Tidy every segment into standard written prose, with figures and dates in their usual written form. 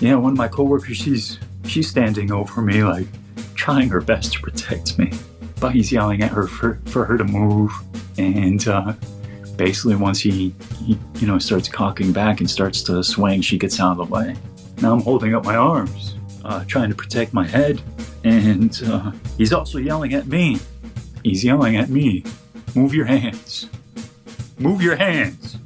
Yeah, one of my coworkers, she's standing over me, like trying her best to protect me. But he's yelling at her for her to move, and basically once he starts cocking back and starts to swing, she gets out of the way. Now I'm holding up my arms, trying to protect my head, and he's also yelling at me. He's yelling at me, "Move your hands. Move your hands."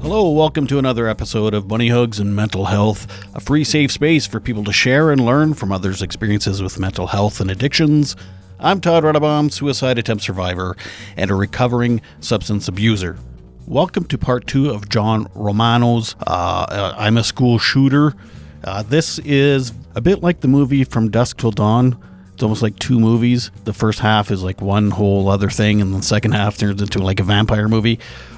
Hello, welcome to another episode of Bunny Hugs and Mental Health, a free safe space for people to share and learn from others' experiences with mental health and addictions. I'm Todd Ruddabaum, suicide attempt survivor and a recovering substance abuser. Welcome to part 2 of John Romano's I'm a School Shooter. This is a bit like the movie From Dusk Till Dawn. It's almost like two movies. The first half is like one whole other thing, and the second half turns into like a vampire movie.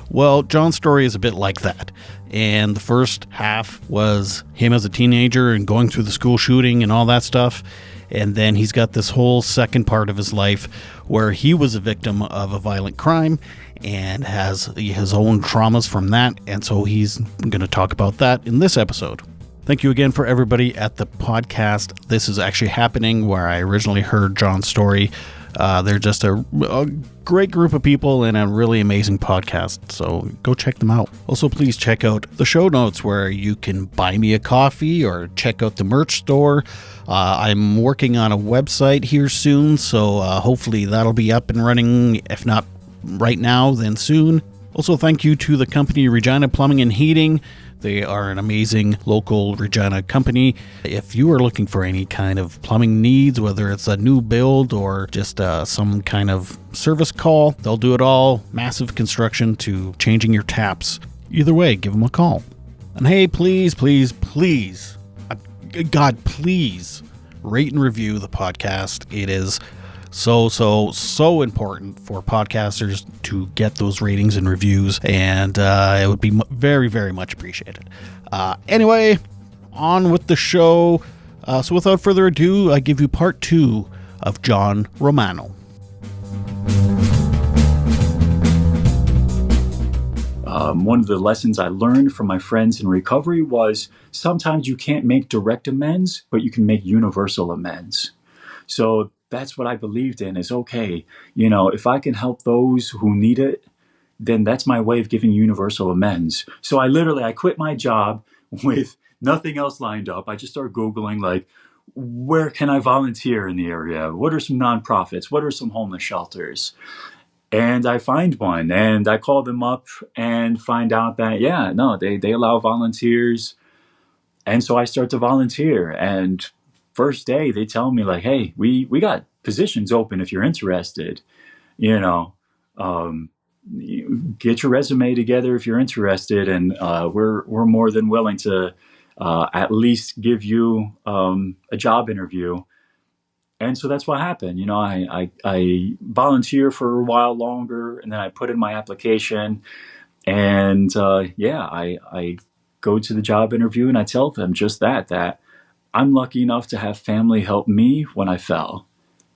Well, John's story is a bit like that. And the first half was him as a teenager and going through the school shooting and all that stuff. And then he's got this whole second part of his life where he was a victim of a violent crime and has his own traumas from that. And so he's going to talk about that in this episode. Thank you again for everybody at the podcast. This is actually happening where I originally heard John's story. They're just a great group of people and a really amazing podcast, so go check them out. Also, please check out the show notes where you can buy me a coffee or check out the merch store. I'm working on a website here soon, so hopefully that'll be up and running, if not right now, then soon. Also, thank you to the company Regina Plumbing and Heating. They are an amazing local Regina company. If you are looking for any kind of plumbing needs, whether it's a new build or just some kind of service call, they'll do it all. Massive construction to changing your taps. Either way, give them a call. And hey, please, please, please, God, please rate and review the podcast. It is so important for podcasters to get those ratings and reviews, and it would be very, very much appreciated. Anyway, on with the show. So without further ado, I give you part 2 of John Romano. One of the lessons I learned from my friends in recovery was sometimes you can't make direct amends, but you can make universal amends. So that's what I believed in, is okay, if I can help those who need it, then that's my way of giving universal amends. So I quit my job with nothing else lined up. I just started Googling, like, where can I volunteer in the area? What are some nonprofits? What are some homeless shelters? And I find one, and I call them up and find out that, they allow volunteers. And so I start to volunteer, and first day they tell me, like, hey, we got positions open if you're interested. Get your resume together if you're interested, and we're more than willing to at least give you a job interview. And so that's what happened. I volunteer for a while longer, and then I put in my application, and I go to the job interview, and I tell them just that I'm lucky enough to have family help me when I fell.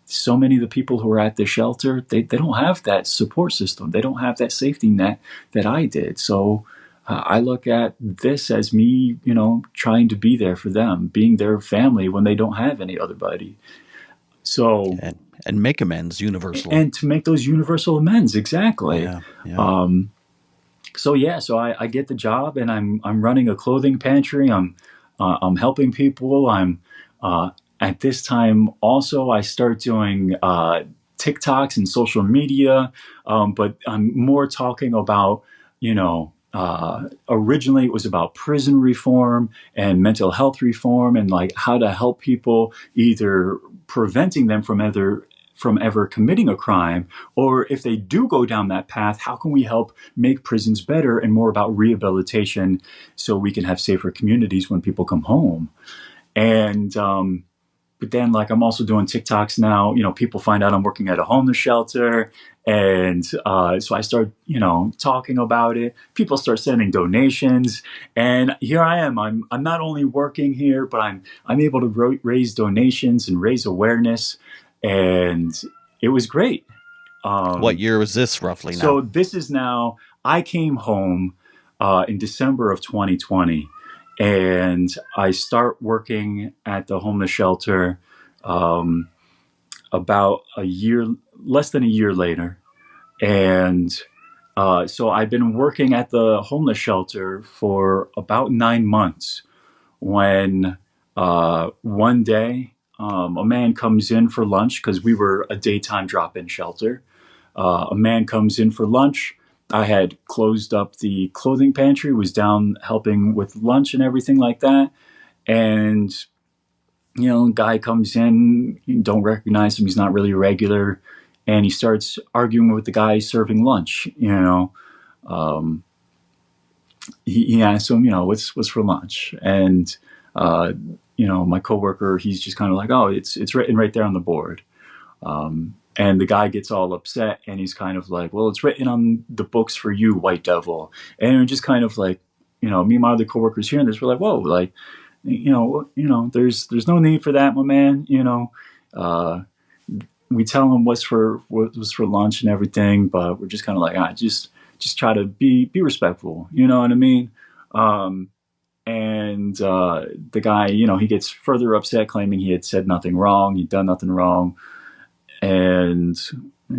So many of the people who are at the shelter, they don't have that support system. They don't have that safety net that I did. So I look at this as me, trying to be there for them, being their family when they don't have any other buddy. So and make amends universally. And to make those universal amends, exactly. Yeah. So I get the job, and I'm running a clothing pantry. I'm helping people. I'm at this time also I start doing TikToks and social media, but I'm more talking about, originally it was about prison reform and mental health reform, and like how to help people, either preventing them from ever committing a crime, or if they do go down that path, how can we help make prisons better, and more about rehabilitation so we can have safer communities when people come home. And but then, like, I'm also doing TikToks now. People find out I'm working at a homeless shelter, and so I start talking about it. People start sending donations, and here I am. I'm not only working here, but I'm able to raise donations and raise awareness. And it was great. What year was this roughly now? So this is now, I came home in December of 2020, and I start working at the homeless shelter um, about a year, less than a year later. And so I've been working at the homeless shelter for about 9 months when one day a man comes in for lunch because we were a daytime drop in shelter. A man comes in for lunch. I had closed up the clothing pantry, was down helping with lunch and everything like that. And, guy comes in, you don't recognize him, he's not really a regular. And he starts arguing with the guy serving lunch, Um, he asks him, what's for lunch? And, my coworker, he's just kind of like, oh, it's written right there on the board. And the guy gets all upset and he's kind of like, well, it's written on the books for you, white devil. And we're just kind of like, me and my other coworkers hearing this, we're like, whoa, like, there's no need for that, my man. Uh, we tell him what was for lunch and everything, but we're just kind of like, just try to be respectful. You know what I mean? Um, and the guy, he gets further upset, claiming he had said nothing wrong, he'd done nothing wrong, and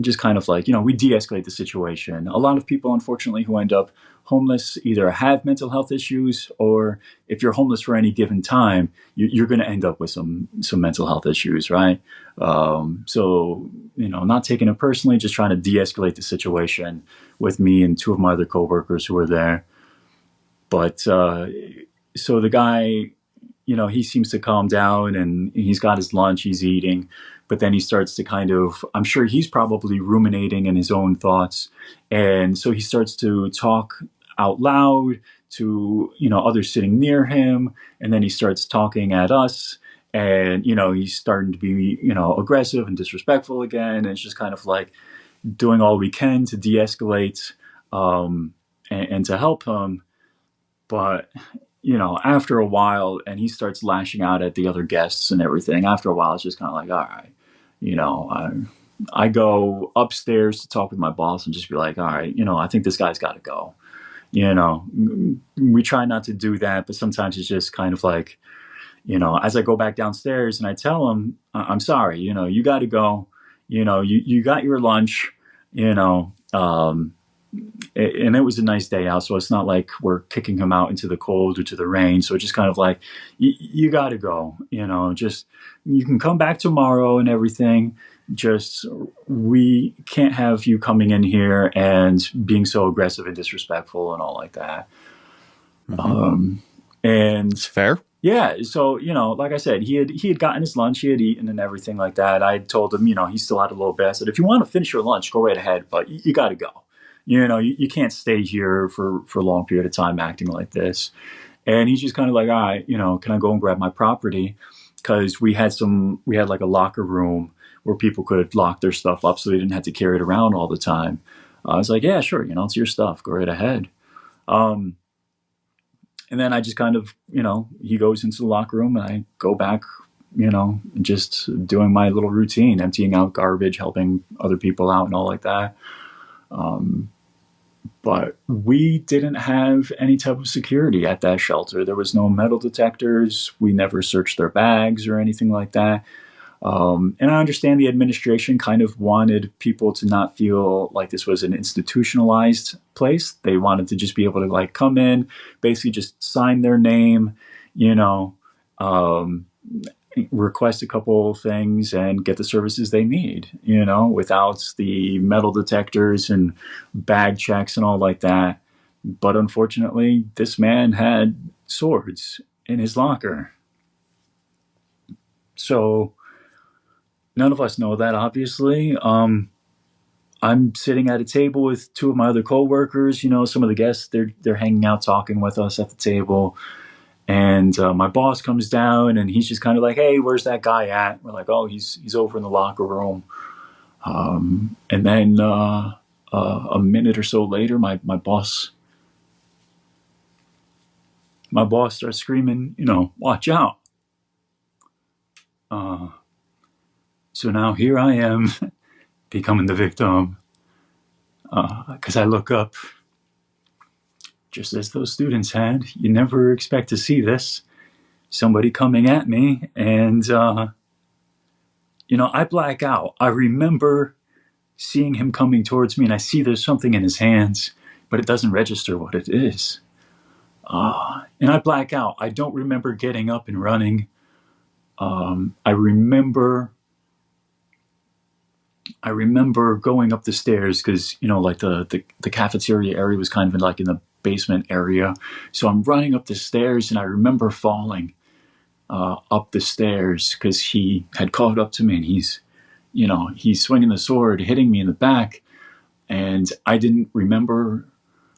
just kind of like, we de-escalate the situation. A lot of people, unfortunately, who end up homeless either have mental health issues, or if you're homeless for any given time, you're going to end up with some mental health issues, right? So, not taking it personally, just trying to de-escalate the situation with me and two of my other coworkers who were there. But so the guy, he seems to calm down and he's got his lunch, he's eating, but then he starts to kind of, I'm sure he's probably ruminating in his own thoughts. And so he starts to talk out loud to, others sitting near him. And then he starts talking at us. And, he's starting to be, aggressive and disrespectful again. And it's just kind of like doing all we can to de-escalate and to help him. But after a while, and he starts lashing out at the other guests and everything. After a while, it's just kind of like, all right, I go upstairs to talk with my boss and just be like, all right, I think this guy's got to go. We try not to do that, but sometimes it's just kind of like, as I go back downstairs and I tell him, I'm sorry, you got to go. You got your lunch, and it was a nice day out, so it's not like we're kicking him out into the cold or to the rain. So it's just kind of like, you got to go, just, you can come back tomorrow and everything. Just, we can't have you coming in here and being so aggressive and disrespectful and all like that. And It's fair. yeah, so like I said, he had gotten his lunch, he had eaten and everything like that. I told him, he still had a little bit. I said, if you want to finish your lunch, go right ahead, but you got to go. You can't stay here for a long period of time acting like this. And he's just kind of like, all right, can I go and grab my property? Because we had like a locker room where people could lock their stuff up so they didn't have to carry it around all the time. I was like, yeah, sure, it's your stuff, go right ahead. And then I just kind of, he goes into the locker room and I go back, just doing my little routine, emptying out garbage, helping other people out and all like that. But we didn't have any type of security at that shelter. There was no metal detectors. We never searched their bags or anything like that. And I understand the administration kind of wanted people to not feel like this was an institutionalized place. They wanted to just be able to like come in, basically just sign their name, request a couple things and get the services they need, without the metal detectors and bag checks and all like that. But unfortunately, this man had swords in his locker. So none of us know that, obviously. I'm sitting at a table with two of my other coworkers. Some of the guests, they're hanging out, talking with us at the table. And my boss comes down and he's just kind of like, hey, where's that guy at? We're like, oh, he's over in the locker room. And then a minute or so later, my boss starts screaming, watch out. So now here I am becoming the victim. Because I look up, just as those students had. You never expect to see this. Somebody coming at me, and, I black out. I remember seeing him coming towards me, and I see there's something in his hands, but it doesn't register what it is. And I black out. I don't remember getting up and running. I remember going up the stairs because, like the cafeteria area was kind of like in the basement area. So I'm running up the stairs, and I remember falling up the stairs because he had caught up to me, and he's swinging the sword, hitting me in the back. And I didn't remember,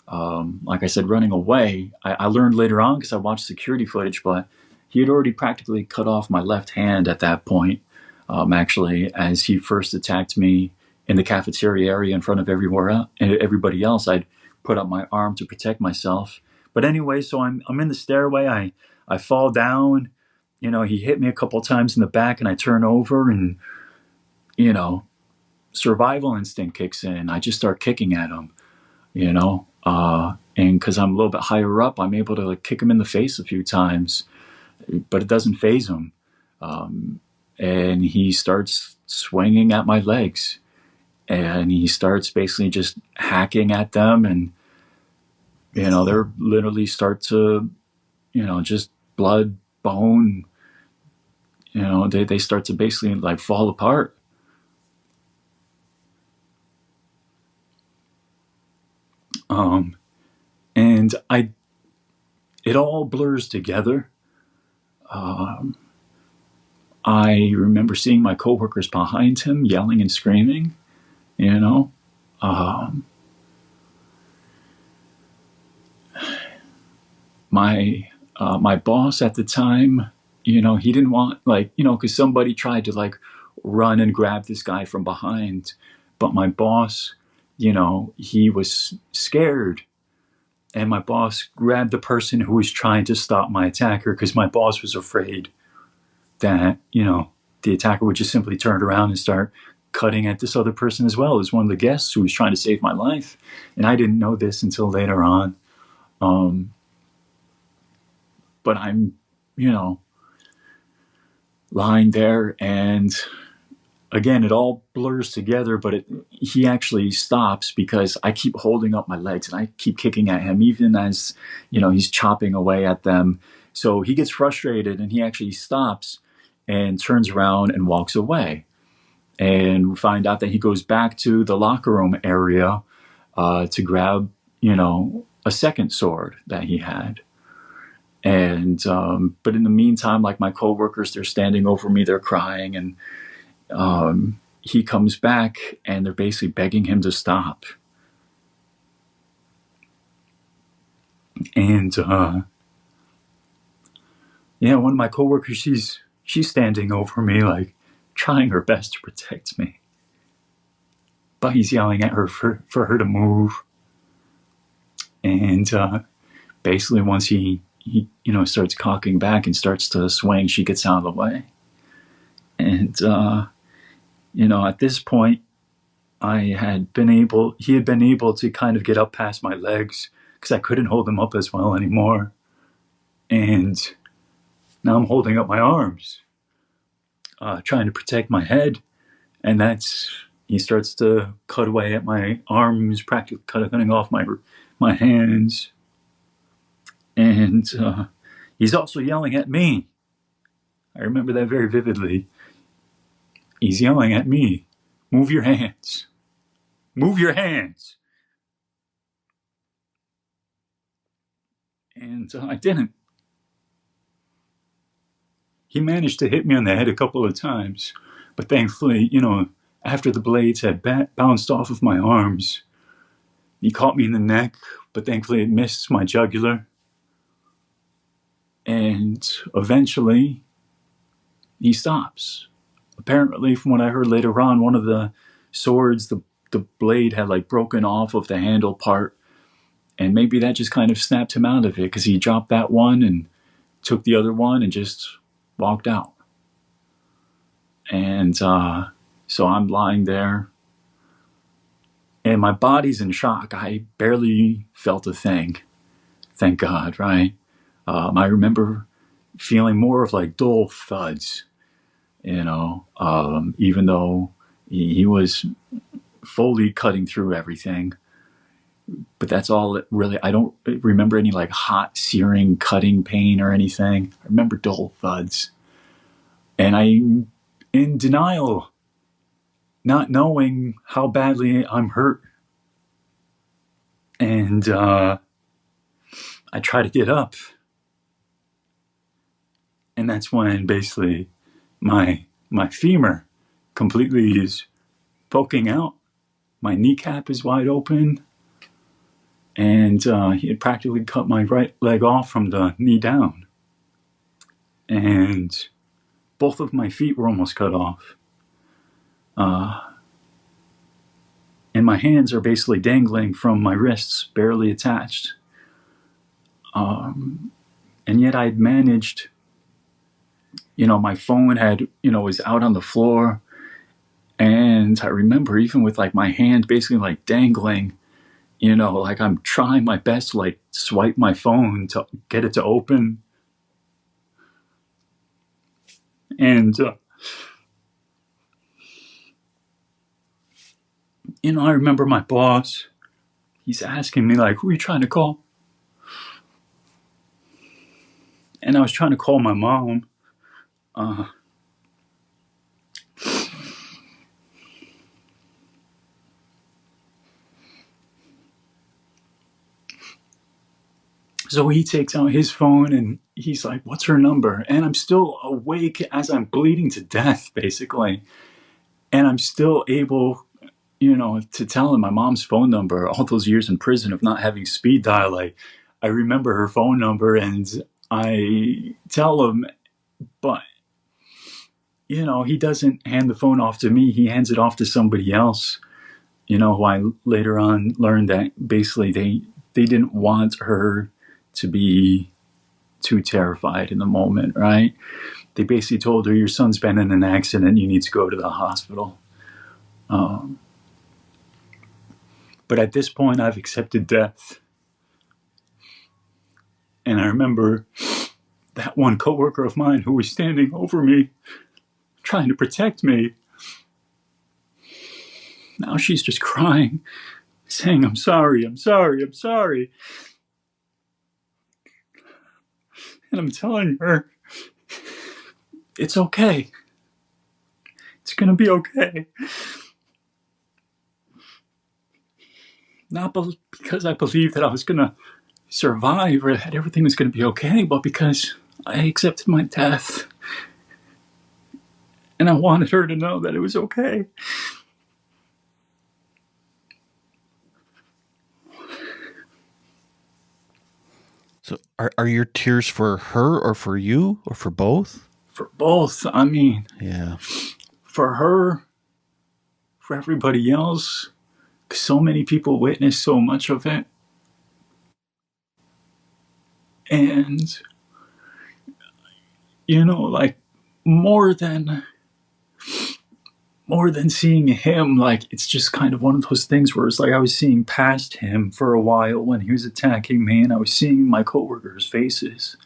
like I said, running away. I learned later on because I watched security footage, but he had already practically cut off my left hand at that point. Actually, as he first attacked me in the cafeteria area in front of everybody else, I'd put up my arm to protect myself. But anyway, so I'm in the stairway. I fall down. He hit me a couple times in the back, and I turn over, and survival instinct kicks in. I just start kicking at him. And because I'm a little bit higher up, I'm able to kick him in the face a few times, but it doesn't faze him. And he starts swinging at my legs, and he starts basically just hacking at them, and they're literally start to just blood, bone, they start to basically like fall apart. And it all blurs together. I remember seeing my coworkers behind him yelling and screaming, my boss at the time, he didn't want, because somebody tried to like run and grab this guy from behind, but my boss, he was scared, and my boss grabbed the person who was trying to stop my attacker because my boss was afraid that, the attacker would just simply turn around and start cutting at this other person as well as one of the guests who was trying to save my life. And I didn't know this until later on. But I'm, lying there, and again, it all blurs together, but he actually stops because I keep holding up my legs and I keep kicking at him, even as, he's chopping away at them. So he gets frustrated, and he actually stops and turns around and walks away. And we find out that he goes back to the locker room area to grab, a second sword that he had. And but in the meantime, like my coworkers, they're standing over me, they're crying, and he comes back, and they're basically begging him to stop. And one of my coworkers, she's standing over me, like trying her best to protect me, but he's yelling at her for her to move. And basically, once he starts cocking back and starts to swing, she gets out of the way. And at this point, he had been able to kind of get up past my legs because I couldn't hold him up as well anymore. And now I'm holding up my arms, trying to protect my head. And he starts to cut away at my arms, practically cutting off my hands. And he's also yelling at me. I remember that very vividly. He's yelling at me, "Move your hands. Move your hands." And I didn't. He managed to hit me on the head a couple of times, but thankfully, after the blades had bounced off of my arms, he caught me in the neck, but thankfully it missed my jugular. And eventually, he stops. Apparently, from what I heard later on, one of the swords, the blade had like broken off of the handle part, and maybe that just kind of snapped him out of it because he dropped that one and took the other one and just walked out. And so I'm lying there, and my body's in shock. I barely felt a thing. Thank God, right? I remember feeling more of like dull thuds, even though he was fully cutting through everything. But that's all it really, I don't remember any like hot, searing, cutting pain or anything. I remember dull thuds. And I'm in denial, not knowing how badly I'm hurt. And I try to get up. And that's when basically my femur completely is poking out. My kneecap is wide open. And he had practically cut my right leg off from the knee down. And both of my feet were almost cut off. And my hands are basically dangling from my wrists, barely attached. And yet I'd managed, my phone was out on the floor. And I remember even with like my hand basically like dangling, like I'm trying my best to like swipe my phone to get it to open. And, I remember my boss, he's asking me like, who are you trying to call? And I was trying to call my mom. So he takes out his phone and he's like, what's her number? And I'm still awake as I'm bleeding to death, basically. And I'm still able, to tell him my mom's phone number. All those years in prison of not having speed dial, I remember her phone number and I tell him, but, he doesn't hand the phone off to me. He hands it off to somebody else, who I later on learned that basically they didn't want her to be too terrified in the moment, right? They basically told her, your son's been in an accident, you need to go to the hospital. But at this point, I've accepted death. And I remember that one coworker of mine who was standing over me, trying to protect me. Now she's just crying, saying, I'm sorry, I'm sorry, I'm sorry. And I'm telling her, it's okay. It's going to be okay. Not because I believed that I was going to survive or that everything was going to be okay, but because I accepted my death. And I wanted her to know that it was okay. So are your tears for her or for you or for both? For both. I mean, Yeah. For her, for everybody else, 'cause so many people witnessed so much of it. And, like more than seeing him, like it's just kind of one of those things where it's like I was seeing past him for a while when he was attacking me, and I was seeing my coworkers' faces.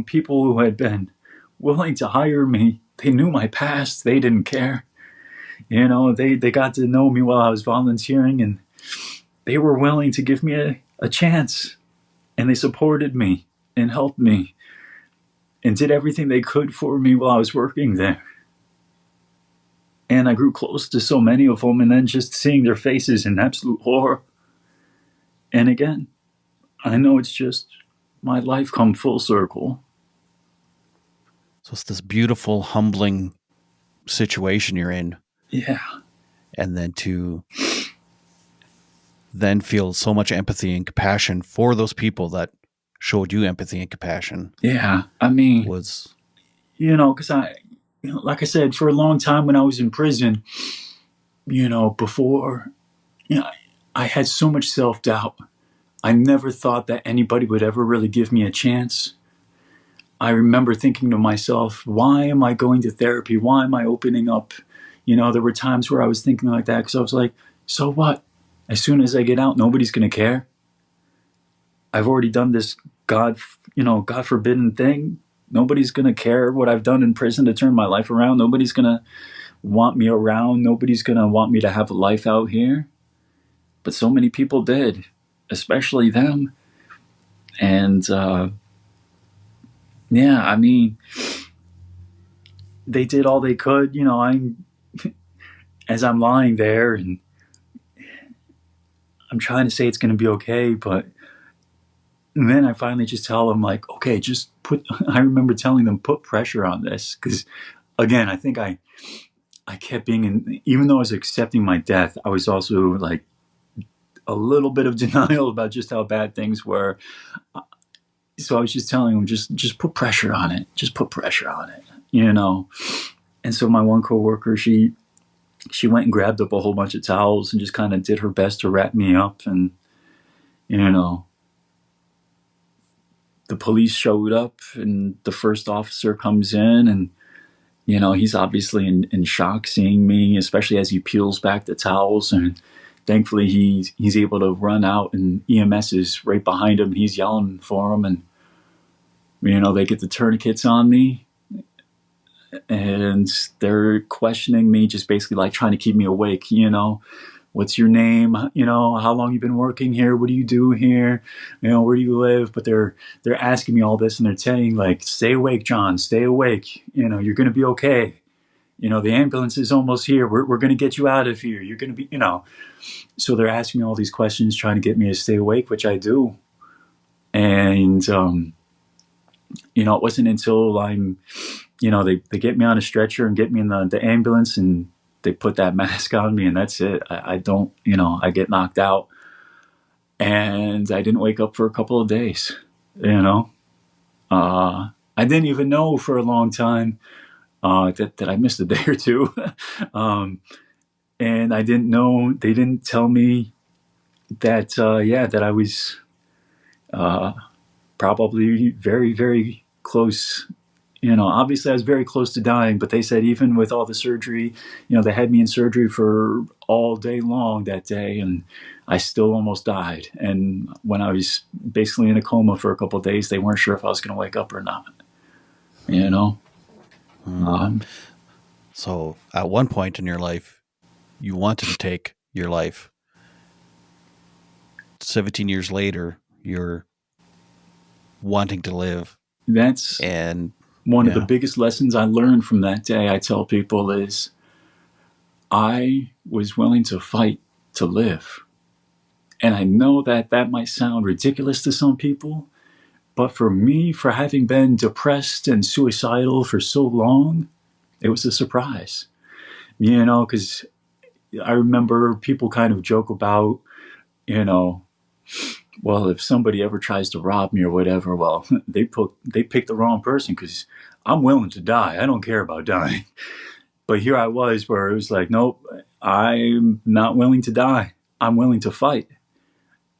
People who had been willing to hire me, they knew my past, they didn't care. They got to know me while I was volunteering, and they were willing to give me a chance. And they supported me and helped me and did everything they could for me while I was working there. And I grew close to so many of them, and then just seeing their faces in absolute horror. And again, I know it's just my life come full circle. So it's this beautiful, humbling situation you're in. Yeah. And then to then feel so much empathy and compassion for those people that showed you empathy and compassion. Yeah. I mean, was, because like I said, for a long time when I was in prison, before, I had so much self-doubt. I never thought that anybody would ever really give me a chance. I remember thinking to myself, why am I going to therapy? Why am I opening up? There were times where I was thinking like that because I was like, So what? As soon as I get out, nobody's going to care. I've already done this God forbidden thing. Nobody's going to care what I've done in prison to turn my life around. Nobody's going to want me around. Nobody's going to want me to have a life out here. But so many people did, especially them. And yeah, I mean, they did all they could. As I'm lying there and I'm trying to say it's going to be okay, but then I finally just tell them, like, okay, just I remember telling them, put pressure on this. Because again, I think I kept being even though I was accepting my death, I was also like a little bit of denial about just how bad things were. So I was just telling them, just put pressure on it. Just put pressure on it. And so my one coworker, she went and grabbed up a whole bunch of towels and just kind of did her best to wrap me up. And, you know, the police showed up and the first officer comes in and, he's obviously in shock seeing me, especially as he peels back the towels. And thankfully he's able to run out and EMS is right behind him. He's yelling for him and, they get the tourniquets on me and they're questioning me, just basically like trying to keep me awake. What's your name? How long you been working here? What do you do here? Where do you live? But they're asking me all this and they're saying, like, stay awake, John, stay awake. You're going to be okay. The ambulance is almost here. We're going to get you out of here. You're going to be, so they're asking me all these questions, trying to get me to stay awake, which I do. And, it wasn't until they get me on a stretcher and get me in the ambulance and they put that mask on me and that's it. I don't, I get knocked out and I didn't wake up for a couple of days, I didn't even know for a long time that I missed a day or two. And I didn't know, they didn't tell me that, that I was probably very, very close. Obviously I was very close to dying, but they said even with all the surgery, they had me in surgery for all day long that day and I still almost died. And when I was basically in a coma for a couple of days, they weren't sure if I was going to wake up or not, So at one point in your life, you wanted to take your life. 17 years later, you're wanting to live. That's and one of the biggest lessons I learned from that day. I tell people is I was willing to fight to live. And I know that might sound ridiculous to some people, but for me, for having been depressed and suicidal for so long, it was a surprise. Because I remember people kind of joke about, well, if somebody ever tries to rob me or whatever, well, they picked the wrong person because I'm willing to die. I don't care about dying. But here I was where it was like, nope, I'm not willing to die. I'm willing to fight.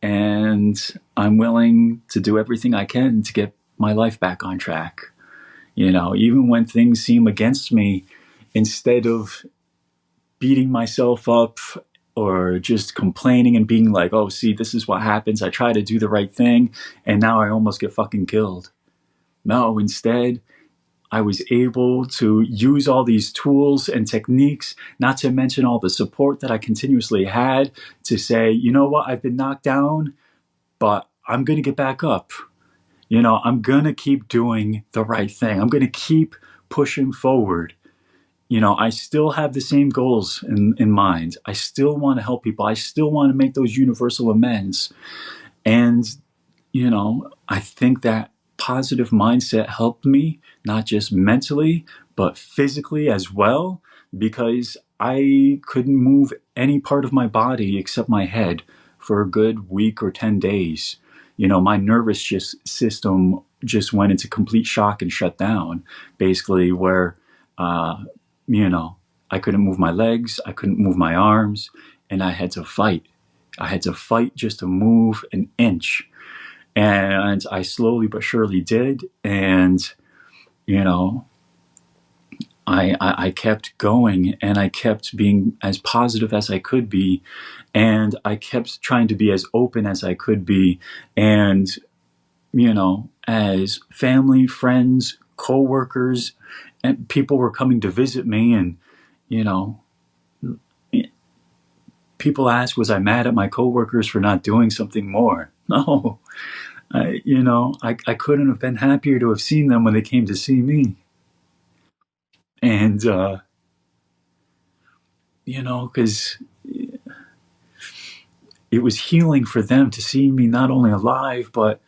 And I'm willing to do everything I can to get my life back on track. Even when things seem against me, instead of beating myself up or just complaining and being like, oh, see, this is what happens. I try to do the right thing and now I almost get fucking killed. No, instead, I was able to use all these tools and techniques, not to mention all the support that I continuously had to say, you know what, I've been knocked down, but I'm going to get back up. I'm going to keep doing the right thing. I'm going to keep pushing forward. I still have the same goals in mind. I still want to help people. I still want to make those universal amends. And, I think that positive mindset helped me, not just mentally, but physically as well, because I couldn't move any part of my body except my head for a good week or 10 days. My nervous system just went into complete shock and shut down, basically, where, I couldn't move my legs, I couldn't move my arms, and I had to fight. I had to fight just to move an inch. And I slowly but surely did. And, I kept going, and I kept being as positive as I could be, and I kept trying to be as open as I could be. And, as family, friends, coworkers, and people were coming to visit me, and, you know, people asked, was I mad at my coworkers for not doing something more? No, I couldn't have been happier to have seen them when they came to see me. And, because it was healing for them to see me not only alive, but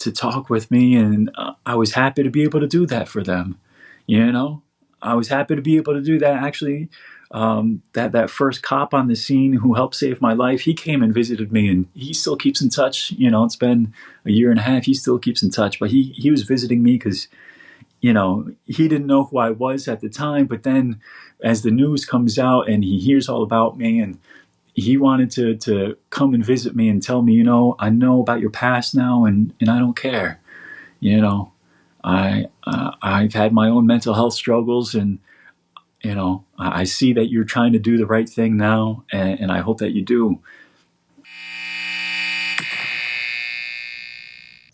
to talk with me. And I was happy to be able to do that for them. You know, I was happy to be able to do that. Actually, that first cop on the scene who helped save my life, he came and visited me, and he still keeps in touch. It's been a year and a half. He still keeps in touch, but he was visiting me because he didn't know who I was at the time. But then, as the news comes out and he hears all about me, and he wanted to come and visit me and tell me, I know about your past now, and I don't care. You know, I've had my own mental health struggles, and I see that you're trying to do the right thing now, and I hope that you do.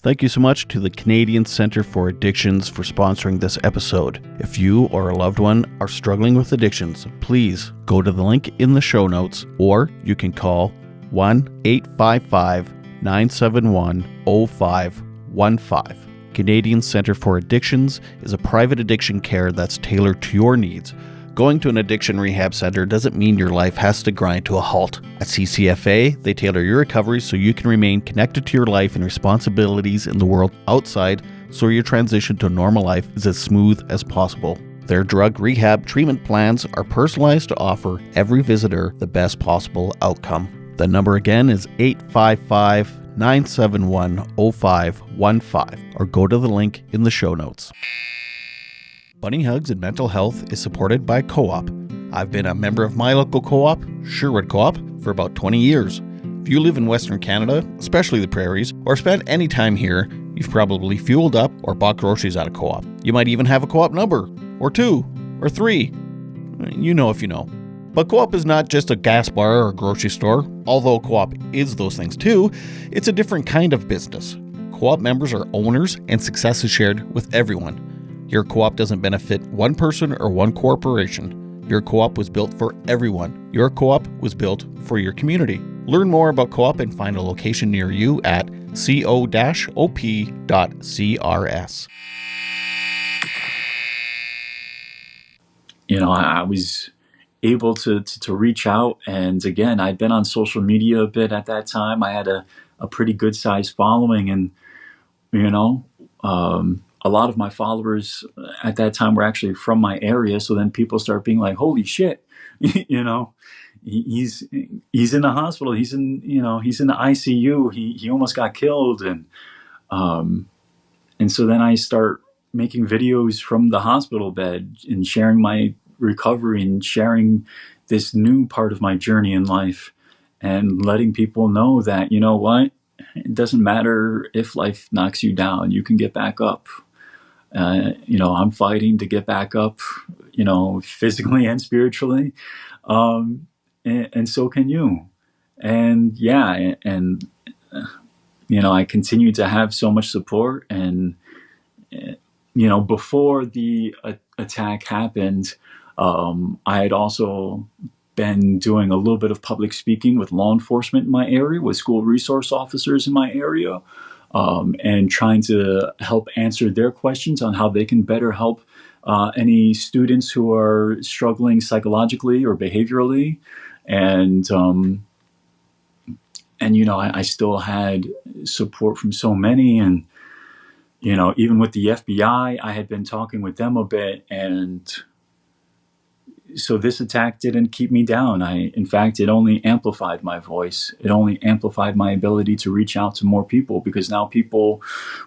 Thank you so much to the Canadian Centre for Addictions for sponsoring this episode. If you or a loved one are struggling with addictions, please go to the link in the show notes, or you can call 1-855-971-0515. Canadian Centre for Addictions is a private addiction care that's tailored to your needs. Going to an addiction rehab center doesn't mean your life has to grind to a halt. At CCFA, they tailor your recovery so you can remain connected to your life and responsibilities in the world outside, so your transition to normal life is as smooth as possible. Their drug rehab treatment plans are personalized to offer every visitor the best possible outcome. The number again is 855-971-0515, or go to the link in the show notes. Bunny Hugs and Mental Health is supported by Co-op. I've been a member of my local co-op, Sherwood Co-op, for about 20 years. If you live in Western Canada, especially the prairies, or spent any time here, you've probably fueled up or bought groceries at a co-op. You might even have a co-op number, or 2, or 3. You know if you know. But co-op is not just a gas bar or grocery store. Although co-op is those things too, it's a different kind of business. Co-op members are owners, and success is shared with everyone. Your co-op doesn't benefit one person or one corporation. Your co-op was built for everyone. Your co-op was built for your community. Learn more about co-op and find a location near you at co-op.crs. I was able to reach out, and again, I'd been on social media a bit at that time. I had a pretty good sized following, and a lot of my followers at that time were actually from my area. So then people start being like, "Holy shit!" He's in the hospital. He's in the ICU. He almost got killed, and so then I start making videos from the hospital bed and sharing my recovery and sharing this new part of my journey in life, and letting people know that, what, it doesn't matter if life knocks you down, you can get back up. I'm fighting to get back up, physically and spiritually. And so can you. And yeah, and I continue to have so much support. And, before the attack happened, I had also been doing a little bit of public speaking with law enforcement in my area, with school resource officers in my area, and trying to help answer their questions on how they can better help any students who are struggling psychologically or behaviorally. And I still had support from so many. And, even with the FBI, I had been talking with them a bit. And so this attack didn't keep me down. In fact, it only amplified my voice. It only amplified my ability to reach out to more people, because now people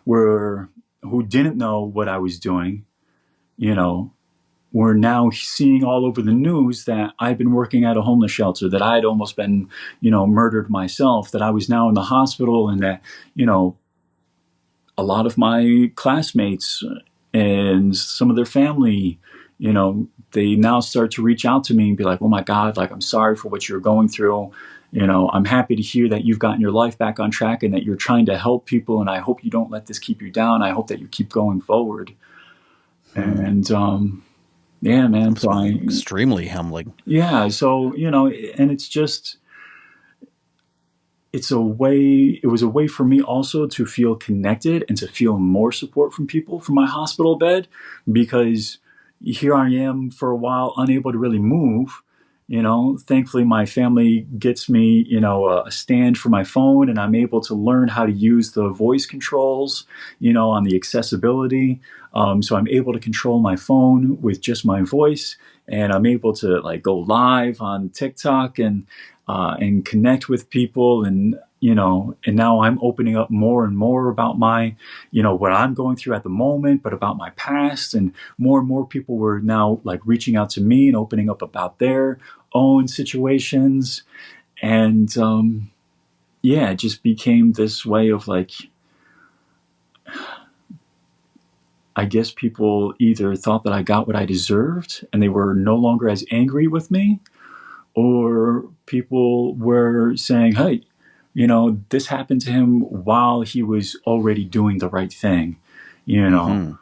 who didn't know what I was doing, were now seeing all over the news that I'd been working at a homeless shelter, that I'd almost been, murdered myself, that I was now in the hospital, and that, a lot of my classmates, and some of their family, they now start to reach out to me and be like, oh my God, like, I'm sorry for what you're going through. I'm happy to hear that you've gotten your life back on track and that you're trying to help people. And I hope you don't let this keep you down. I hope that you keep going forward. And, yeah, man. Must be extremely humbling. Yeah. So, and it was a way for me also to feel connected and to feel more support from people from my hospital bed, because here I am for a while unable to really move. Thankfully my family gets me, a stand for my phone, and I'm able to learn how to use the voice controls, on the accessibility. So I'm able to control my phone with just my voice, and I'm able to like go live on TikTok and connect with people, and now I'm opening up more and more about my, what I'm going through at the moment, but about my past, and more people were now like reaching out to me and opening up about their own situations. And yeah, it just became this way of like, I guess people either thought that I got what I deserved and they were no longer as angry with me, or people were saying, hey, this happened to him while he was already doing the right thing, you know.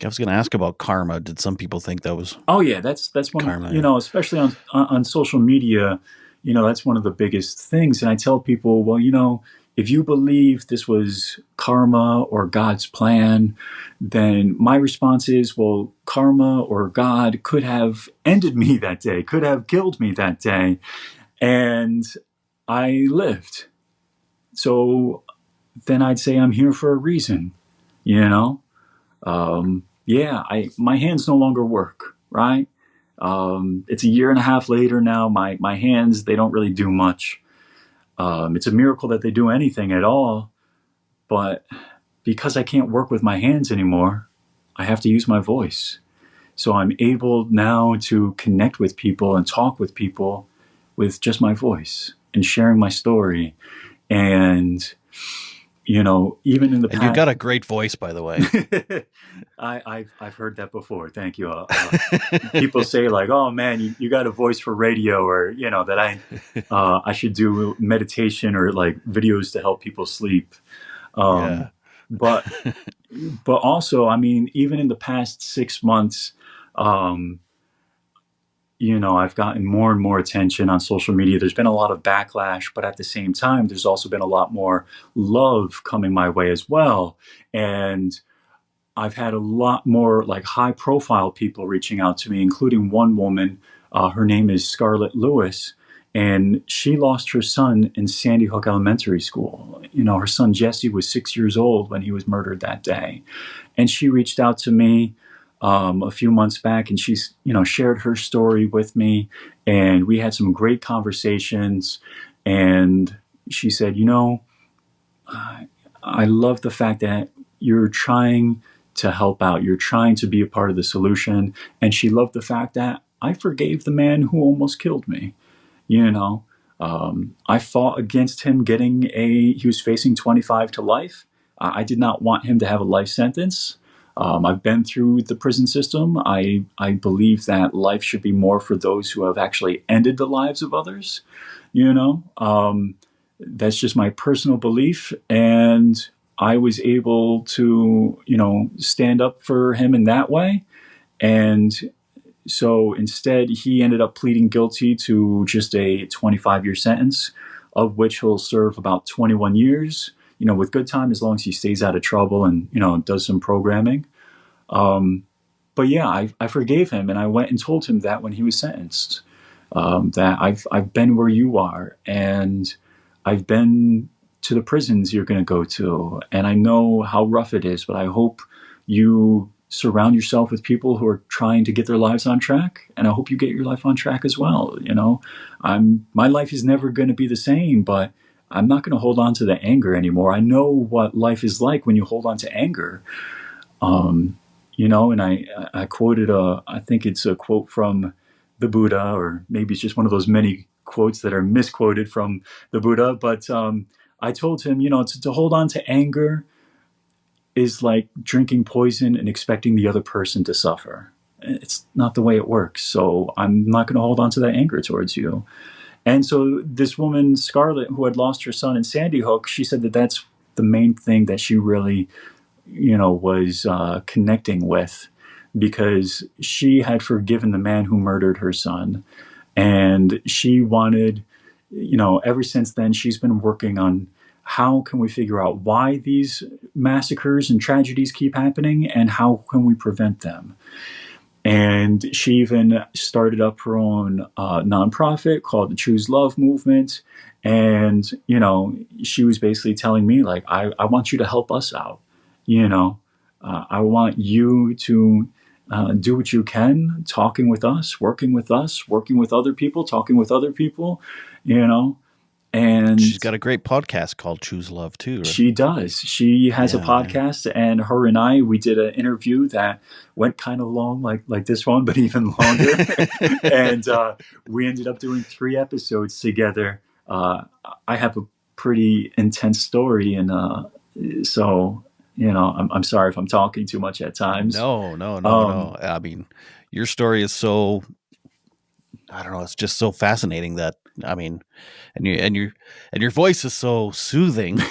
I was going to ask about karma. Did some people think that was Oh yeah, that's one, karma? especially on social media, that's one of the biggest things. And I tell people, well, if you believe this was karma or God's plan, then my response is, well, karma or God could have ended me that day, could have killed me that day, and I lived. So then I'd say I'm here for a reason, you know? Yeah, my hands no longer work, right? It's a year and a half later now. My hands, they don't really do much. It's a miracle that they do anything at all. But because I can't work with my hands anymore, I have to use my voice. So I'm able now to connect with people and talk with people with just my voice and sharing my story. And, even in the And you've past, got a great voice, by the way. I've heard that before. Thank you. People say like, "Oh man, you got a voice for radio," or that I should do meditation or like videos to help people sleep. Yeah. But also, I mean, even in the past 6 months, um, I've gotten more and more attention on social media. There's been a lot of backlash, but at the same time, there's also been a lot more love coming my way as well. And I've had a lot more like high profile people reaching out to me, including one woman. Her name is Scarlett Lewis, and she lost her son in Sandy Hook Elementary School. Her son Jesse was 6 years old when he was murdered that day. And she reached out to me a few months back, and she's shared her story with me, and we had some great conversations. And she said, I love the fact that you're trying to help out. You're trying to be a part of the solution. And she loved the fact that I forgave the man who almost killed me. I fought against him he was facing 25 to life. I did not want him to have a life sentence. I've been through the prison system. I believe that life should be more for those who have actually ended the lives of others. That's just my personal belief. And I was able to, stand up for him in that way. And so instead, he ended up pleading guilty to just a 25-year sentence, of which he'll serve about 21 years, with good time, as long as he stays out of trouble and, does some programming. But yeah, I forgave him, and I went and told him that when he was sentenced, that I've been where you are, and I've been to the prisons you're going to go to, and I know how rough it is, but I hope you surround yourself with people who are trying to get their lives on track, and I hope you get your life on track as well. My life is never going to be the same, but I'm not going to hold on to the anger anymore. I know what life is like when you hold on to anger. And I quoted I think it's a quote from the Buddha, or maybe it's just one of those many quotes that are misquoted from the Buddha. But I told him, to hold on to anger is like drinking poison and expecting the other person to suffer. It's not the way it works. So I'm not going to hold on to that anger towards you. And so this woman, Scarlett, who had lost her son in Sandy Hook, she said that that's the main thing that she really, was connecting with, because she had forgiven the man who murdered her son. And she wanted, ever since then, she's been working on how can we figure out why these massacres and tragedies keep happening and how can we prevent them. And she even started up her own nonprofit called the Choose Love Movement. And, she was basically telling me, like, I want you to help us out. I want you to do what you can, talking with us, working with other people, talking with other people, and She's got a great podcast called Choose Love too. Right? She does. She has a podcast, and her and I, we did an interview that went kind of long, like this one, but even longer. And we ended up doing 3 episodes together. I have a pretty intense story, and so I'm sorry if I'm talking too much at times. No. I mean, your story is so, I don't know, it's just so fascinating that, I mean, and your voice is so soothing.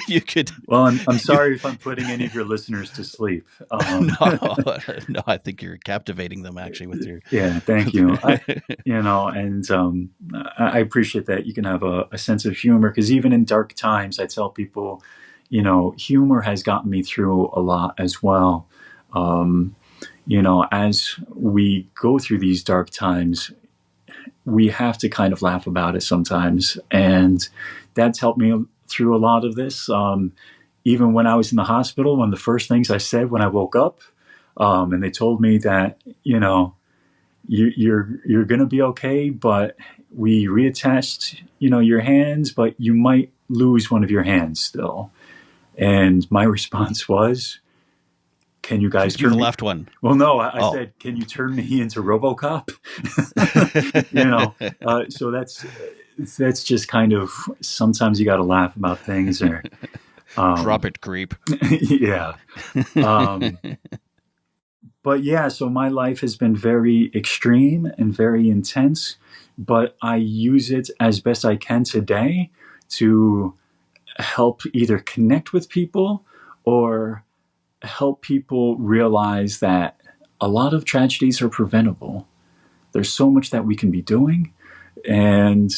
You could. Well, I'm sorry if I'm putting any of your listeners to sleep. No, I think you're captivating them actually with your. Yeah, thank you. I appreciate that you can have a sense of humor, because even in dark times, I tell people, humor has gotten me through a lot as well. As we go through these dark times, we have to kind of laugh about it sometimes. And that's helped me through a lot of this. Even when I was in the hospital, one of the first things I said when I woke up, and they told me that, you're going to be okay, but we reattached, your hands, but you might lose one of your hands still. And my response was, can you guys turn the left one? Well, no, I said, can you turn me into RoboCop? So that's just kind of, sometimes you got to laugh about things, or drop it, creep. Yeah. But yeah, so my life has been very extreme and very intense, but I use it as best I can today to help either connect with people or help people realize that a lot of tragedies are preventable. There's so much that we can be doing, and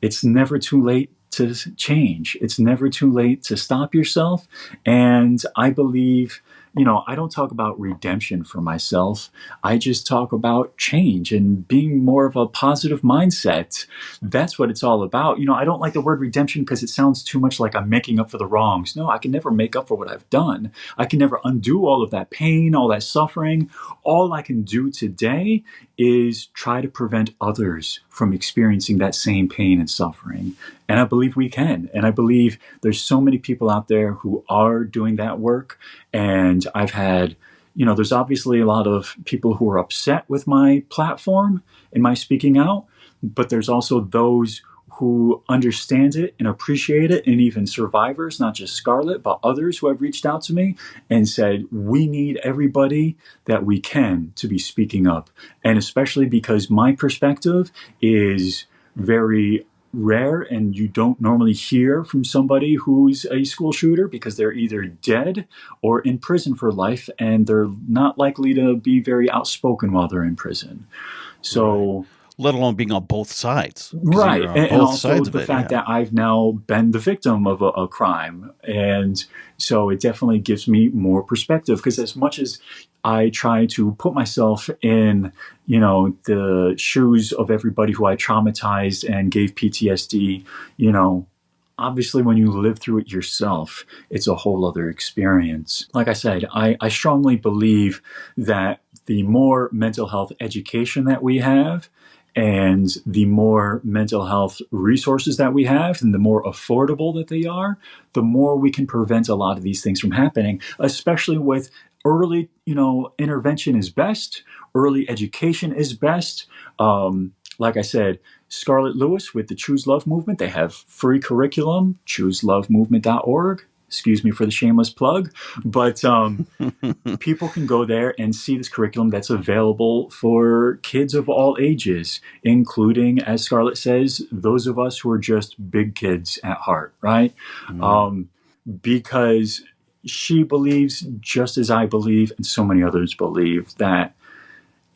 it's never too late to change. It's never too late to stop yourself. And I believe, I don't talk about redemption for myself. I just talk about change and being more of a positive mindset. That's what it's all about. I don't like the word redemption because it sounds too much like I'm making up for the wrongs. No, I can never make up for what I've done. I can never undo all of that pain, all that suffering. All I can do today is try to prevent others from experiencing that same pain and suffering. And I believe we can. And I believe there's so many people out there who are doing that work. And I've had, there's obviously a lot of people who are upset with my platform and my speaking out, but there's also those who understand it and appreciate it, and even survivors, not just Scarlett, but others who have reached out to me and said, we need everybody that we can to be speaking up. And especially because my perspective is very rare, and you don't normally hear from somebody who's a school shooter, because they're either dead or in prison for life, and they're not likely to be very outspoken while they're in prison. So... Right. Let alone being on both sides. Right. And also the fact that I've now been the victim of a crime. And so it definitely gives me more perspective, because as much as I try to put myself in, the shoes of everybody who I traumatized and gave PTSD, obviously when you live through it yourself, it's a whole other experience. Like I said, I strongly believe that the more mental health education that we have, and the more mental health resources that we have, and the more affordable that they are, the more we can prevent a lot of these things from happening, especially with early, intervention is best. Early education is best. Like I said, Scarlett Lewis with the Choose Love Movement, they have free curriculum, chooselovemovement.org. Excuse me for the shameless plug, but people can go there and see this curriculum that's available for kids of all ages, including, as Scarlett says, those of us who are just big kids at heart, right? Mm. Um, because she believes, just as I believe, and so many others believe, that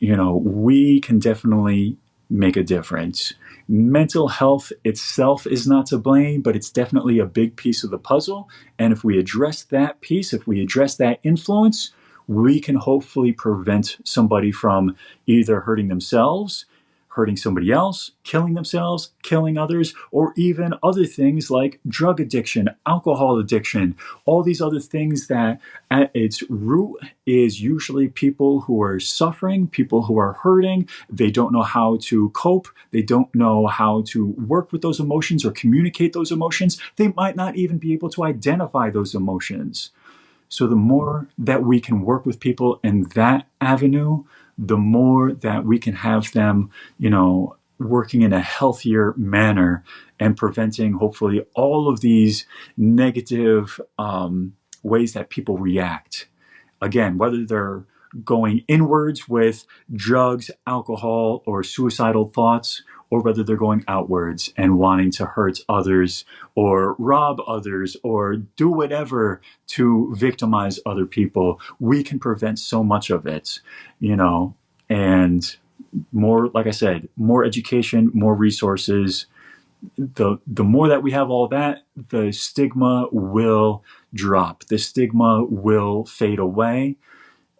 we can definitely make a difference. Mental health itself is not to blame, but it's definitely a big piece of the puzzle. And if we address that piece, if we address that influence, we can hopefully prevent somebody from either hurting themselves, hurting somebody else, killing themselves, killing others, or even other things like drug addiction, alcohol addiction, all these other things that at its root is usually people who are suffering, people who are hurting. They don't know how to cope. They don't know how to work with those emotions or communicate those emotions. They might not even be able to identify those emotions. So the more that we can work with people in that avenue, the more that we can have them, working in a healthier manner and preventing hopefully all of these negative ways that people react. Again, whether they're going inwards with drugs, alcohol, or suicidal thoughts, or whether they're going outwards and wanting to hurt others or rob others or do whatever to victimize other people, we can prevent so much of it, and more, like I said, more education, more resources. The more that we have all that, the stigma will drop. The stigma will fade away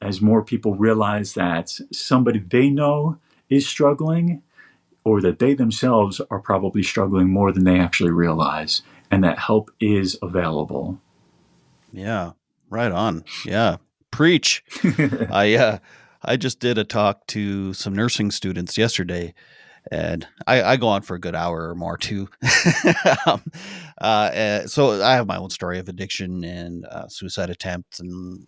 as more people realize that somebody they know is struggling, or that they themselves are probably struggling more than they actually realize, and that help is available. Yeah, right on. Yeah, preach. I just did a talk to some nursing students yesterday, and I go on for a good hour or more too. um, so I have my own story of addiction and suicide attempts, and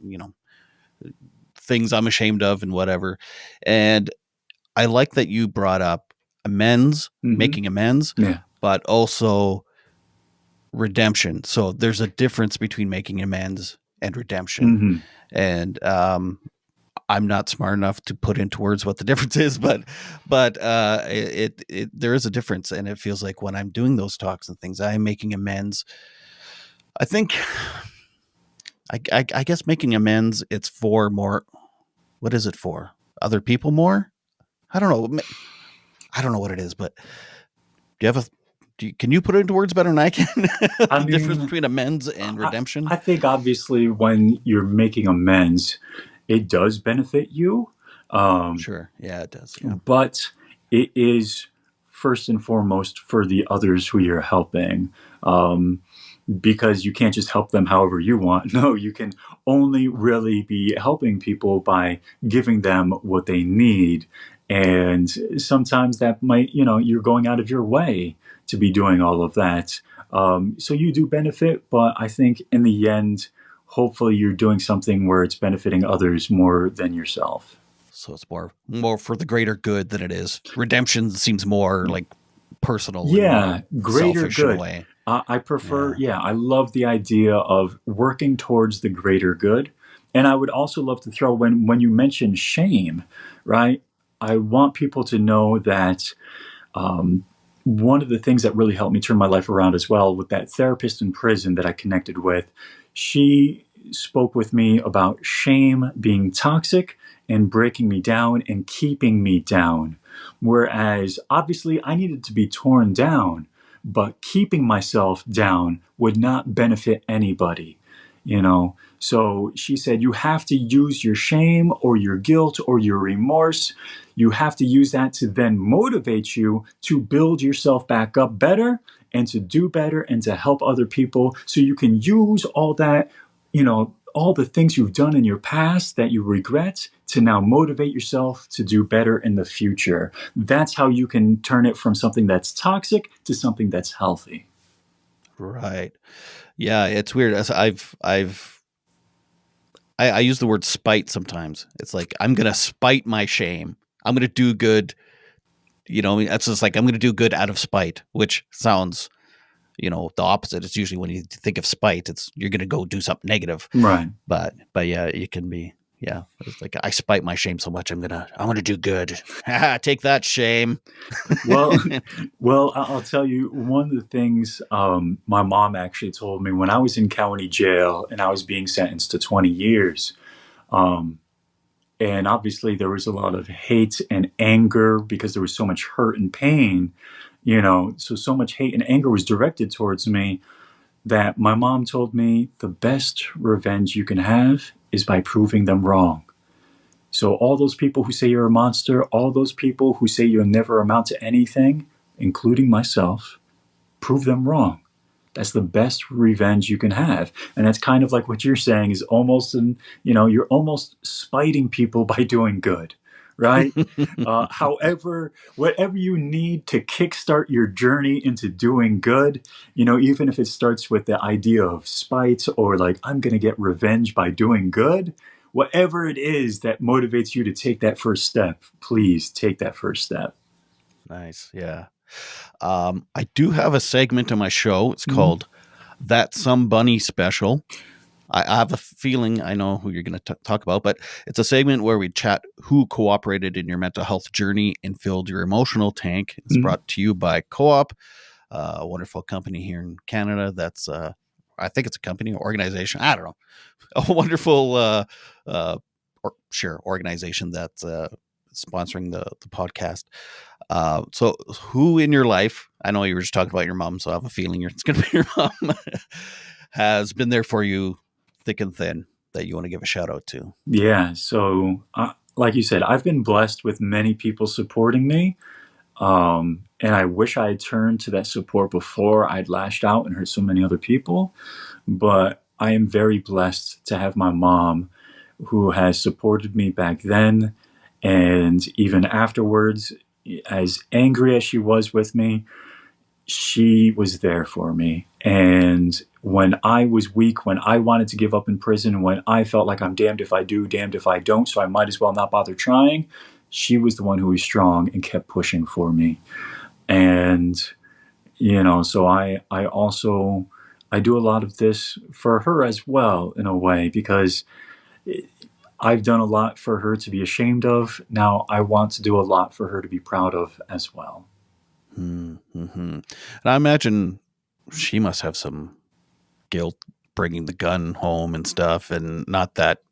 things I'm ashamed of and whatever. And I like that you brought up amends, Hmm. making amends, Yeah. but also redemption. So there's a difference between making amends and redemption. Hmm. And I'm not smart enough to put into words what the difference is, but it there is a difference, and it feels like when I'm doing those talks and things, I'm making amends. I think I guess making amends, it's for more. What is it for? Other people more? I don't know. I don't know what it is, but do you have a? Can you put it into words better than I can? I The difference mean, between amends and I, redemption. I think obviously when you're making amends, it does benefit you. Um, Sure. Yeah, it does. Yeah. but it is first and foremost for the others who you're helping. Um, because you can't just help them however you want. No, you can only really be helping people by giving them what they need. And sometimes that might, you're going out of your way to be doing all of that. So you do benefit, but I think in the end, hopefully you're doing something where it's benefiting others more than yourself. So it's more for the greater good than it is. Redemption seems more like personal and Yeah, more greater selfish in a good. way. I prefer, Yeah. yeah, I love the idea of working towards the greater good. And I would also love to throw, when you mention shame, right? I want people to know that one of the things that really helped me turn my life around as well, with that therapist in prison that I connected with, she spoke with me about shame being toxic and breaking me down and keeping me down. Whereas obviously I needed to be torn down, but keeping myself down would not benefit anybody. So she said, you have to use your shame or your guilt or your remorse. You have to use that to then motivate you to build yourself back up better and to do better and to help other people. So you can use all that, all the things you've done in your past that you regret, to now motivate yourself to do better in the future. That's how you can turn it from something that's toxic to something that's healthy. Right. Yeah, it's weird. I use the word spite sometimes. It's like I'm gonna spite my shame. I'm gonna do good. It's just like I'm gonna do good out of spite, which sounds the opposite. It's usually when you think of spite, you're going to go do something negative. Right. But yeah, it can be. Yeah, it's like I spite my shame so much. I'm gonna do good. Take that, shame. Well, well, I'll tell you one of the things my mom actually told me when I was in county jail and I was being sentenced to 20 years. Um, and obviously, there was a lot of hate and anger because there was so much hurt and pain, so much hate and anger was directed towards me that my mom told me the best revenge you can have is by proving them wrong. So all those people who say you're a monster, all those people who say you'll never amount to anything, including myself, prove them wrong. That's the best revenge you can have. And that's kind of like what you're saying is almost, you're almost spiting people by doing good, right? However, whatever you need to kickstart your journey into doing good, even if it starts with the idea of spite or like, I'm going to get revenge by doing good, whatever it is that motivates you to take that first step, please take that first step. Nice. Yeah. I do have a segment on my show. It's Mhm. called That Some Bunny Special. I have a feeling I know who you're going to talk about, but it's a segment where we chat who cooperated in your mental health journey and filled your emotional tank. It's Mhm. brought to you by Co-op, a wonderful company here in Canada. That's, I think it's a company or organization. I don't know. A wonderful, organization that's sponsoring the podcast. So who in your life, I know you were just talking about your mom, so I have a feeling it's going to be your mom, has been there for you thick and thin that you want to give a shout out to? Yeah. So, like you said, I've been blessed with many people supporting me. And I wish I had turned to that support before I'd lashed out and hurt so many other people. But I am very blessed to have my mom who has supported me back then and even afterwards. As angry as she was with me, she was there for me. And when I was weak, when I wanted to give up in prison, when I felt like I'm damned if I do, damned if I don't, so I might as well not bother trying, she was the one who was strong and kept pushing for me. And, so I also, I do a lot of this for her as well, in a way, because I've done a lot for her to be ashamed of. Now I want to do a lot for her to be proud of as well. Mm-hmm. And I imagine she must have some guilt bringing the gun home and stuff, and not that,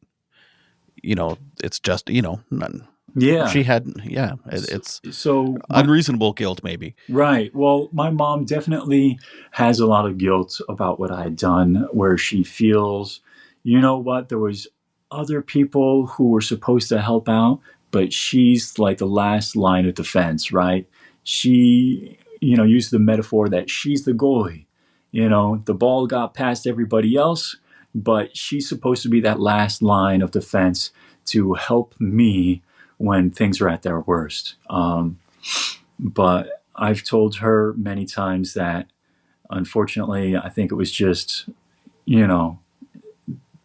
it's just, none. Yeah. She had, yeah, So, it's so my unreasonable guilt, maybe. Right. Well, my mom definitely has a lot of guilt about what I had done, where she feels, you know what, there was other people who were supposed to help out, but she's like the last line of defense, right? She, used the metaphor that she's the goalie. The ball got past everybody else, but she's supposed to be that last line of defense to help me when things are at their worst. But I've told her many times that unfortunately, I think it was just, you know,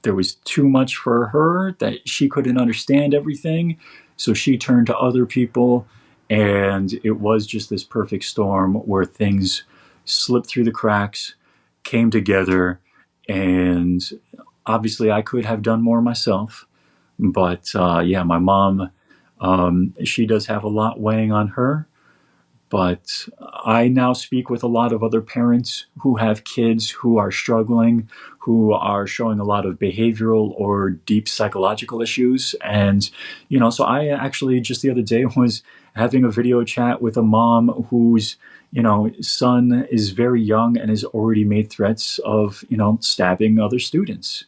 there was too much for her that she couldn't understand everything. So she turned to other people, and it was just this perfect storm where things slipped through the cracks, came together, and obviously I could have done more myself. But yeah, my mom, she does have a lot weighing on her. But I now speak with a lot of other parents who have kids who are struggling, who are showing a lot of behavioral or deep psychological issues. And, so I actually just the other day was having a video chat with a mom whose, son is very young and has already made threats of, stabbing other students.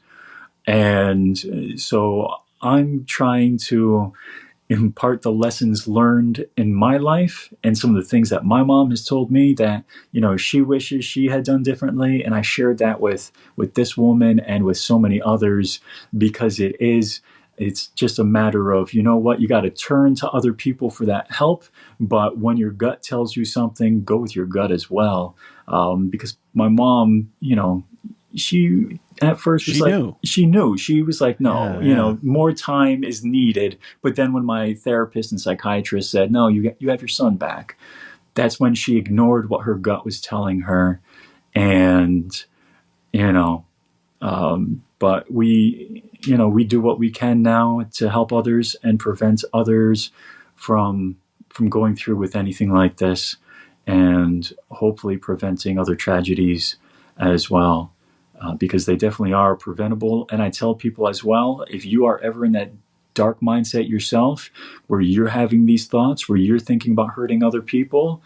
And so I'm trying to impart the lessons learned in my life and some of the things that my mom has told me that she wishes she had done differently, and I shared that with this woman and with so many others, because it's just a matter of, what, you got to turn to other people for that help, but when your gut tells you something, go with your gut as well. Because my mom, she at first was She like, knew. she was like, no, Yeah, yeah. more time is needed. But then when my therapist and psychiatrist said, no, you have your son back, that's when she ignored what her gut was telling her. And, you know, but we do what we can now to help others and prevent others from going through with anything like this, and hopefully preventing other tragedies as well, because they definitely are preventable. And I tell people as well, if you are ever in that dark mindset yourself, where you're having these thoughts, where you're thinking about hurting other people,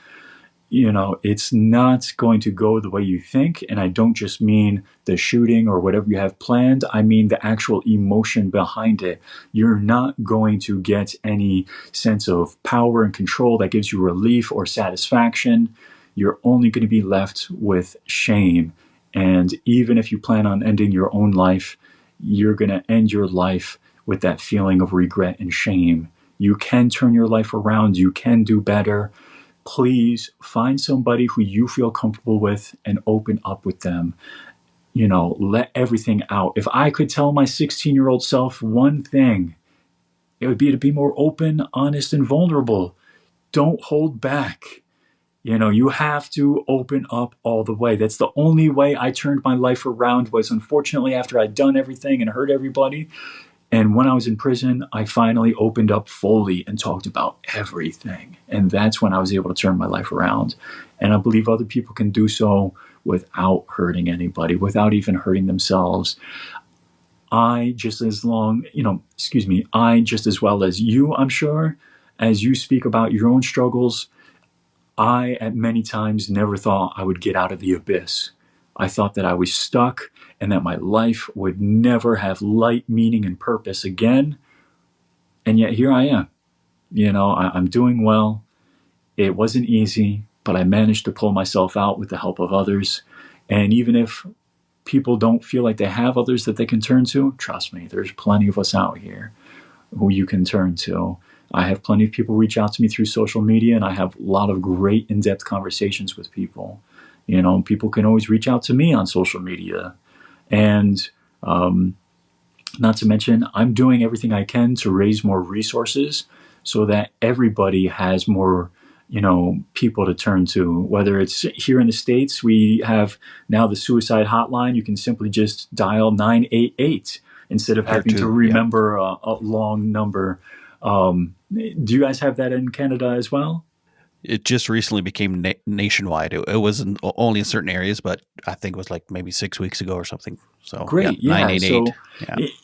it's not going to go the way you think. And I don't just mean the shooting or whatever you have planned. I mean the actual emotion behind it. You're not going to get any sense of power and control that gives you relief or satisfaction. You're only going to be left with shame. And even if you plan on ending your own life, you're going to end your life with that feeling of regret and shame. You can turn your life around. You can do better. Please find somebody who you feel comfortable with and open up with them. Let everything out. If I could tell my 16-year-old self one thing, it would be to be more open, honest, and vulnerable. Don't hold back. You have to open up all the way. That's the only way I turned my life around, was unfortunately after I'd done everything and hurt everybody. And when I was in prison, I finally opened up fully and talked about everything. And that's when I was able to turn my life around. And I believe other people can do so without hurting anybody, without even hurting themselves. I just as well as you, I'm sure, as you speak about your own struggles, I at many times never thought I would get out of the abyss. I thought that I was stuck and that my life would never have light, meaning, and purpose again. And yet here I am. I'm doing well. It wasn't easy, but I managed to pull myself out with the help of others. And even if people don't feel like they have others that they can turn to, trust me, there's plenty of us out here who you can turn to. I have plenty of people reach out to me through social media, and I have a lot of great in-depth conversations with people. People can always reach out to me on social media. And not to mention, I'm doing everything I can to raise more resources so that everybody has more, people to turn to. Whether it's here in the States, we have now the suicide hotline. You can simply just dial 988 instead of having to remember a long number. Do you guys have that in Canada as well? It just recently became nationwide. It wasn't only in certain areas, but I think it was like maybe 6 weeks ago or something. So great, yeah. 988. So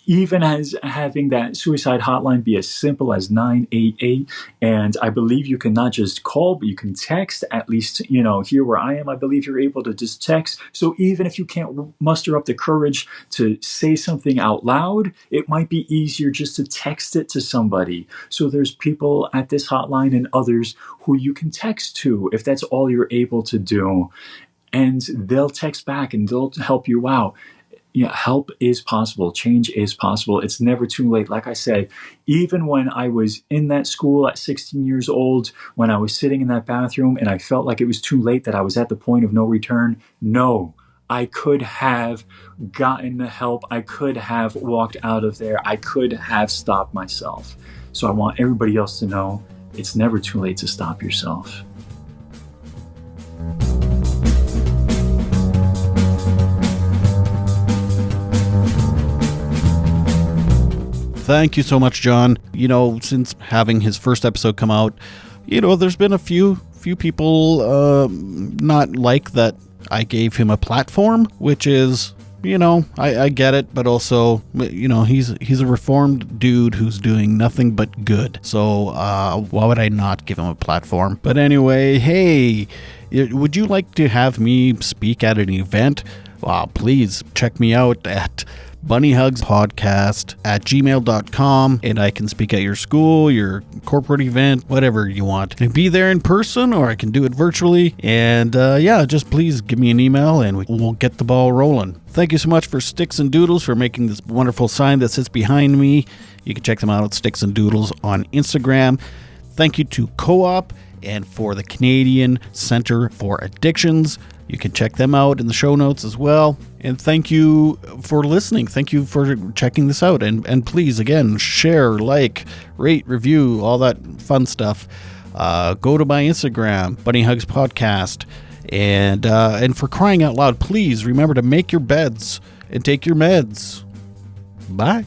even as having that suicide hotline be as simple as 988, and I believe you can not just call, but you can text. At least here where I am, I believe you're able to just text. So even if you can't muster up the courage to say something out loud, it might be easier just to text it to somebody. So there's people at this hotline and others who you can text to if that's all you're able to do, and they'll text back and they'll help you out. Help is possible. Change is possible. It's never too late. Like I said, even when I was in that school at 16 years old, when I was sitting in that bathroom and I felt like it was too late, that I was at the point of no return, no, I could have gotten the help. I could have walked out of there. I could have stopped myself. So I want everybody else to know it's never too late to stop yourself. Thank you so much, John. Since having his first episode come out, there's been a few people not like that I gave him a platform, which is, I get it, but also, he's a reformed dude who's doing nothing but good. So why would I not give him a platform? But anyway, hey, would you like to have me speak at an event? Please check me out at bunnyhugspodcast@gmail.com, and I can speak at your school, your corporate event, whatever you want. I can be there in person, or I can do it virtually. And just please give me an email and we'll get the ball rolling. Thank you so much for Sticks and Doodles for making this wonderful sign that sits behind me. You can check them out at Sticks and Doodles on Instagram. Thank you to Co-op and for the Canadian Center for Addictions. You can check them out in the show notes as well. And thank you for listening. Thank you for checking this out. And please, again, share, like, rate, review, all that fun stuff. Go to my Instagram, Bunny Hugs Podcast, And for crying out loud, please remember to make your beds and take your meds. Bye.